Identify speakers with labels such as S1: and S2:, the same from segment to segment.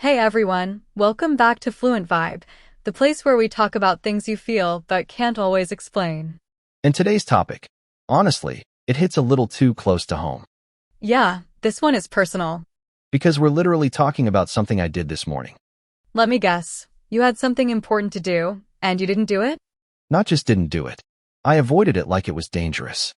S1: Hey everyone, welcome back to Fluent Vibe, the place where we talk about things you feel but can't always explain.
S2: And today's topic, honestly, it hits a little too close to home
S1: Yeah, this one is personal.
S2: because we're literally talking about something I did this morning.
S1: Let me guess, you had something important to do, and you didn't do it?
S2: Not just didn't do it, I avoided it like it was dangerous.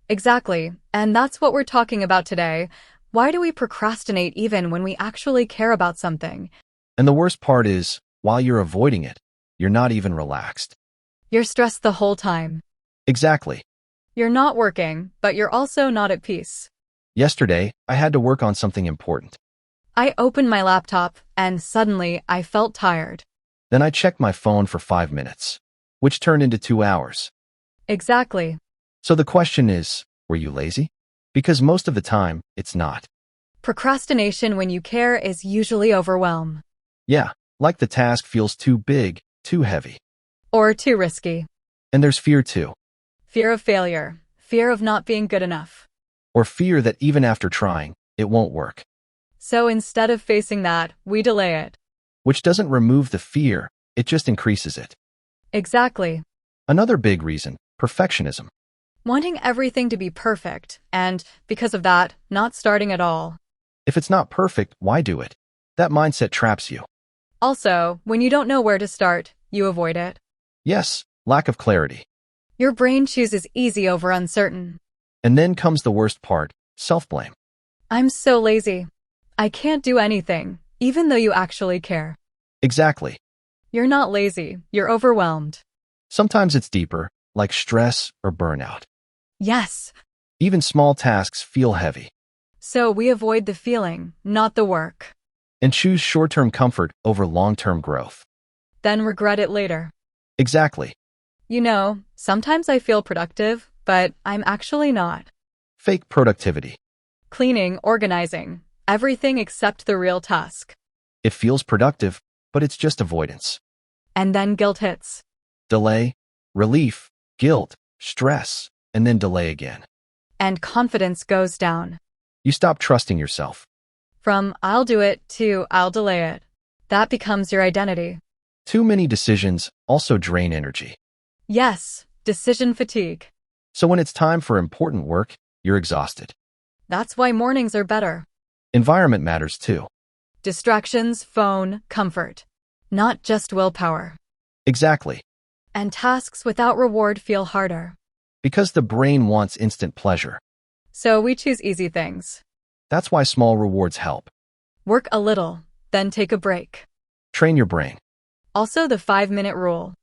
S1: Exactly, and that's what we're talking about today. Why do we procrastinate even when we actually care about something?
S2: And the worst part is, while you're avoiding it, you're not even relaxed.
S1: You're stressed the whole time.
S2: Exactly.
S1: You're not working, but you're also not at peace.
S2: Yesterday, I had to work on something important.
S1: I opened my laptop, and suddenly I felt tired.
S2: Then I checked my phone for 5 minutes, which turned into 2 hours.
S1: Exactly.
S2: So the question is, were you lazy? Because most of the time, it's not.
S1: Procrastination when you care is usually overwhelm.
S2: Yeah, like the task feels too big, too heavy.
S1: Or too risky.
S2: And there's fear too.
S1: Fear of failure. Fear of not being good enough.
S2: Or fear that even after trying, it won't work.
S1: So instead of facing that, we delay it.
S2: Which doesn't remove the fear, it just increases it.
S1: Exactly.
S2: Another big reason, perfectionism.
S1: Wanting everything to be perfect, and, because of that, not starting at all.
S2: If it's not perfect, why do it? That mindset traps you.
S1: Also, when you don't know where to start, you avoid it.
S2: Yes, lack of clarity.
S1: Your brain chooses easy over uncertain.
S2: And then comes the worst part, self-blame.
S1: I'm so lazy. I can't do anything, even though you actually care.
S2: Exactly.
S1: You're not lazy, you're overwhelmed.
S2: Sometimes it's deeper, like stress or burnout.
S1: Yes.
S2: Even small tasks feel heavy.
S1: So we avoid the feeling, not the work.
S2: And choose short-term comfort over long-term growth.
S1: Then regret it later.
S2: Exactly.
S1: You know, sometimes I feel productive, but I'm actually not.
S2: Fake productivity.
S1: Cleaning, organizing, everything except the real task.
S2: It feels productive, but it's just avoidance.
S1: And then guilt hits.
S2: Delay, relief, guilt, stress, and then delay again.
S1: And confidence goes down.
S2: You stop trusting yourself.
S1: From I'll do it to I'll delay it. That becomes your identity.
S2: Too many decisions also drain energy.
S1: Yes, decision fatigue.
S2: So when it's time for important work, you're exhausted.
S1: That's why mornings are better.
S2: Environment matters too.
S1: Distractions, phone, comfort. Not just willpower.
S2: Exactly.
S1: And tasks without reward feel harder.
S2: Because the brain wants instant pleasure.
S1: So we choose easy things.
S2: That's why small rewards help.
S1: Work a little, then take a break.
S2: Train your brain.
S1: Also the 5-minute rule.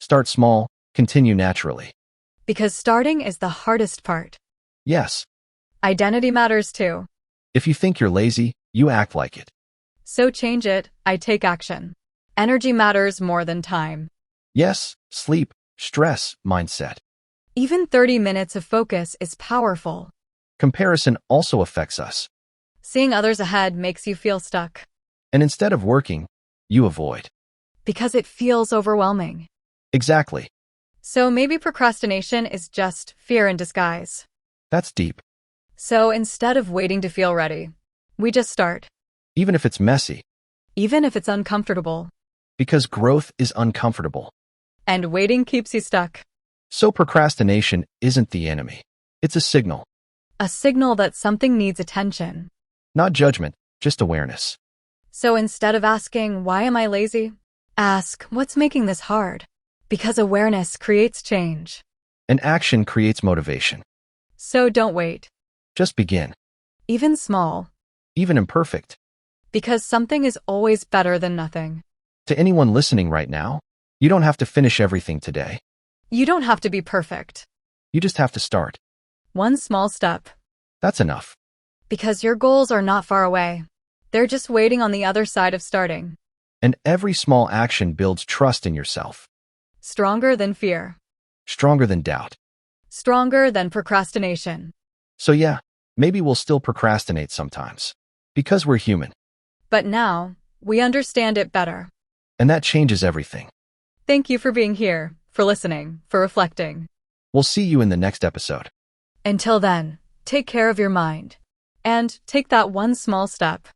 S2: Start small, continue naturally.
S1: Because starting is the hardest part.
S2: Yes,
S1: Identity matters too.
S2: if you think you're lazy, you act like it.
S1: So change it, I take action. Energy matters more than time.
S2: Yes, sleep, stress, mindset.
S1: Even 30 minutes of focus is powerful.
S2: Comparison also affects us.
S1: Seeing others ahead makes you feel stuck.
S2: And instead of working, you avoid.
S1: Because it feels overwhelming.
S2: Exactly.
S1: So maybe procrastination is just fear in disguise.
S2: That's deep.
S1: So instead of waiting to feel ready, we just start.
S2: Even if it's messy.
S1: Even if it's uncomfortable.
S2: Because growth is uncomfortable.
S1: And waiting keeps you stuck.
S2: So procrastination isn't the enemy. It's a signal.
S1: A signal that something needs attention.
S2: Not judgment, just awareness.
S1: So instead of asking, why am I lazy? Ask, what's making this hard? Because awareness creates change.
S2: And action creates motivation.
S1: So don't wait.
S2: Just begin.
S1: Even small.
S2: Even imperfect.
S1: Because something is always better than nothing.
S2: To anyone listening right now, you don't have to finish everything today.
S1: You don't have to be perfect.
S2: You just have to start.
S1: One small step.
S2: That's enough.
S1: Because your goals are not far away. They're just waiting on the other side of starting.
S2: And every small action builds trust in yourself.
S1: Stronger than fear.
S2: Stronger than doubt.
S1: Stronger than procrastination.
S2: So yeah, maybe we'll still procrastinate sometimes. Because we're human.
S1: But now, we understand it better.
S2: And that changes everything.
S1: Thank you for being here, for listening, for reflecting.
S2: We'll see you in the next episode.
S1: Until then, take care of your mind. And take that one small step.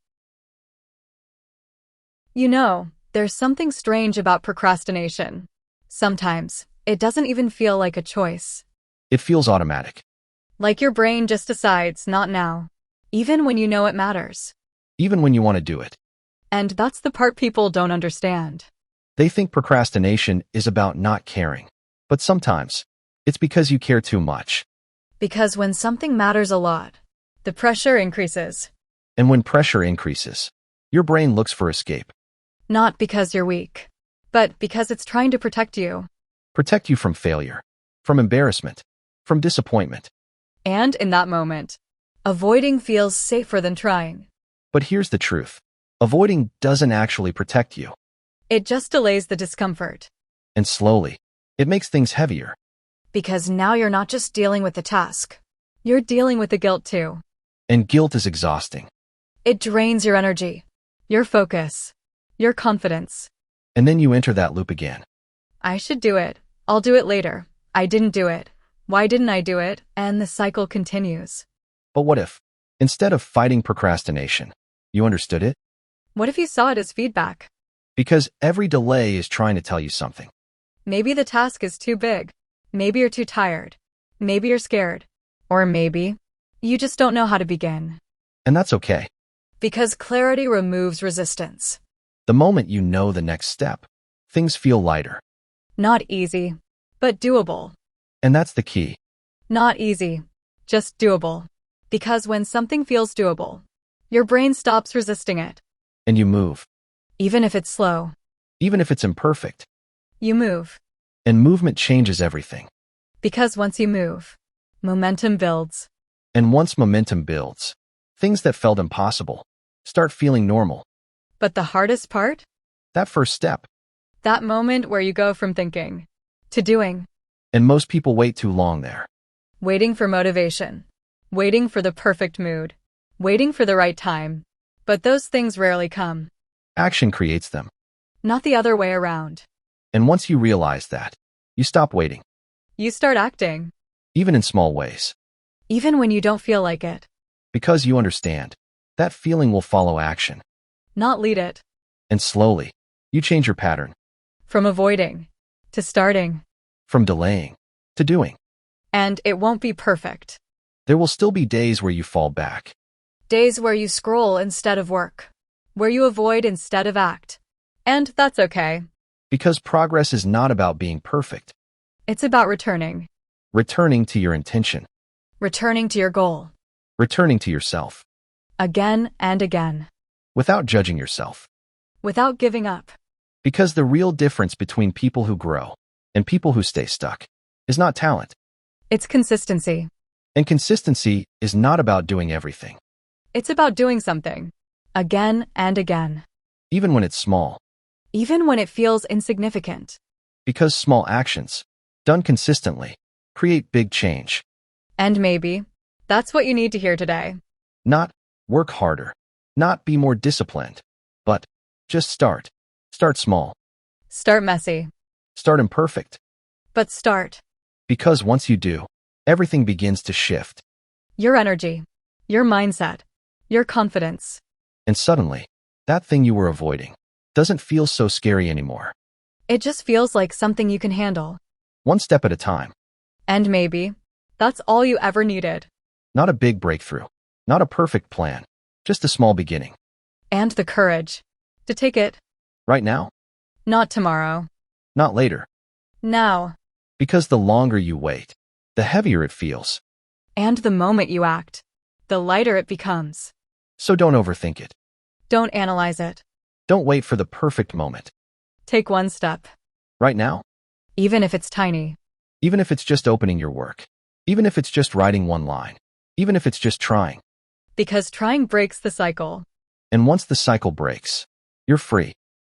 S1: You know, there's something strange about procrastination. Sometimes, it doesn't even feel like a choice.
S2: It feels automatic.
S1: Like your brain just decides, not now. Even when you know it matters.
S2: Even when you want to do it.
S1: And that's the part people don't understand.
S2: They think procrastination is about not caring. But sometimes, it's because you care too much.
S1: Because when something matters a lot, the pressure increases.
S2: And when pressure increases, your brain looks for escape.
S1: Not because you're weak, but because it's trying to protect you.
S2: Protect you from failure, from embarrassment, from disappointment.
S1: And in that moment, avoiding feels safer than trying.
S2: But here's the truth. Avoiding doesn't actually protect you.
S1: It just delays the discomfort.
S2: And slowly, it makes things heavier.
S1: Because now you're not just dealing with the task. You're dealing with the guilt too.
S2: And guilt is exhausting.
S1: It drains your energy, your focus, your confidence.
S2: And then you enter that loop again.
S1: I should do it. I'll do it later. I didn't do it. Why didn't I do it? And the cycle continues.
S2: But what if, instead of fighting procrastination, you understood it?
S1: What if you saw it as feedback?
S2: Because every delay is trying to tell you something.
S1: Maybe the task is too big. Maybe you're too tired. Maybe you're scared. Or maybe you just don't know how to begin.
S2: And that's okay.
S1: Because clarity removes resistance.
S2: The moment you know the next step, things feel lighter.
S1: Not easy, but doable.
S2: And that's the key.
S1: Not easy, just doable. Because when something feels doable, your brain stops resisting it.
S2: And you move.
S1: Even if it's slow.
S2: Even if it's imperfect.
S1: You move.
S2: And movement changes everything.
S1: Because once you move, momentum builds.
S2: And once momentum builds, things that felt impossible start feeling normal.
S1: But the hardest part?
S2: That first step.
S1: That moment where you go from thinking to doing.
S2: And most people wait too long there.
S1: Waiting for motivation. Waiting for the perfect mood. Waiting for the right time. But those things rarely come.
S2: Action creates them.
S1: Not the other way around.
S2: And once you realize that, you stop waiting.
S1: You start acting.
S2: Even in small ways.
S1: Even when you don't feel like it.
S2: Because you understand, that feeling will follow action.
S1: Not lead it.
S2: And slowly, you change your pattern.
S1: From avoiding to starting.
S2: From delaying to doing.
S1: And it won't be perfect.
S2: There will still be days where you fall back.
S1: Days where you scroll instead of work. Where you avoid instead of act. And that's okay.
S2: Because progress is not about being perfect.
S1: It's about returning.
S2: Returning to your intention.
S1: Returning to your goal.
S2: Returning to yourself.
S1: Again and again.
S2: Without judging yourself.
S1: Without giving up.
S2: Because the real difference between people who grow and people who stay stuck is not talent.
S1: It's consistency.
S2: And consistency is not about doing everything.
S1: It's about doing something. Again and again.
S2: Even when it's small.
S1: Even when it feels insignificant.
S2: Because small actions, done consistently, create big change.
S1: And maybe that's what you need to hear today.
S2: Not work harder. Not be more disciplined. But just start. Start small.
S1: Start messy.
S2: Start imperfect.
S1: But start.
S2: Because once you do, everything begins to shift.
S1: Your energy. Your mindset. Your confidence.
S2: And suddenly, that thing you were avoiding doesn't feel so scary anymore.
S1: It just feels like something you can handle.
S2: One step at a time.
S1: And maybe that's all you ever needed.
S2: Not a big breakthrough. Not a perfect plan. Just a small beginning.
S1: And the courage to take it.
S2: Right now.
S1: Not tomorrow.
S2: Not later.
S1: Now.
S2: Because the longer you wait, the heavier it feels.
S1: And the moment you act, the lighter it becomes.
S2: So don't overthink it.
S1: Don't analyze it.
S2: Don't wait for the perfect moment.
S1: Take one step.
S2: Right now.
S1: Even if it's tiny.
S2: Even if it's just opening your work. Even if it's just writing one line. Even if it's just trying.
S1: Because trying breaks the cycle.
S2: And once the cycle breaks, you're free.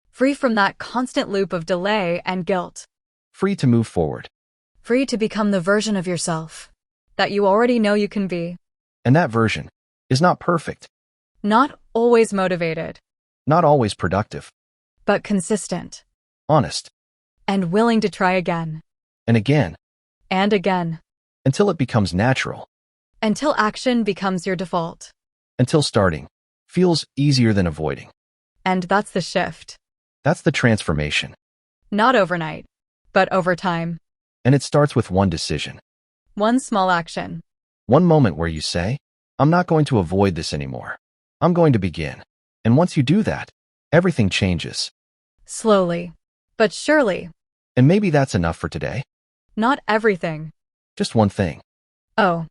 S1: Free from that constant loop of delay and guilt.
S2: Free to move forward.
S1: Free to become the version of yourself that you already know you can be.
S2: And that version is not perfect.
S1: Not always motivated.
S2: Not always productive.
S1: But consistent.
S2: Honest.
S1: And willing to try again.
S2: And again.
S1: And again.
S2: Until it becomes natural.
S1: Until action becomes your default.
S2: Until starting feels easier than avoiding.
S1: And that's the shift.
S2: That's the transformation.
S1: Not overnight, but over time.
S2: And it starts with one decision.
S1: One small action.
S2: One moment where you say, I'm not going to avoid this anymore. I'm going to begin. And once you do that, everything changes.
S1: Slowly, but surely.
S2: And maybe that's enough for today.
S1: Not everything.
S2: Just one thing.
S1: Oh,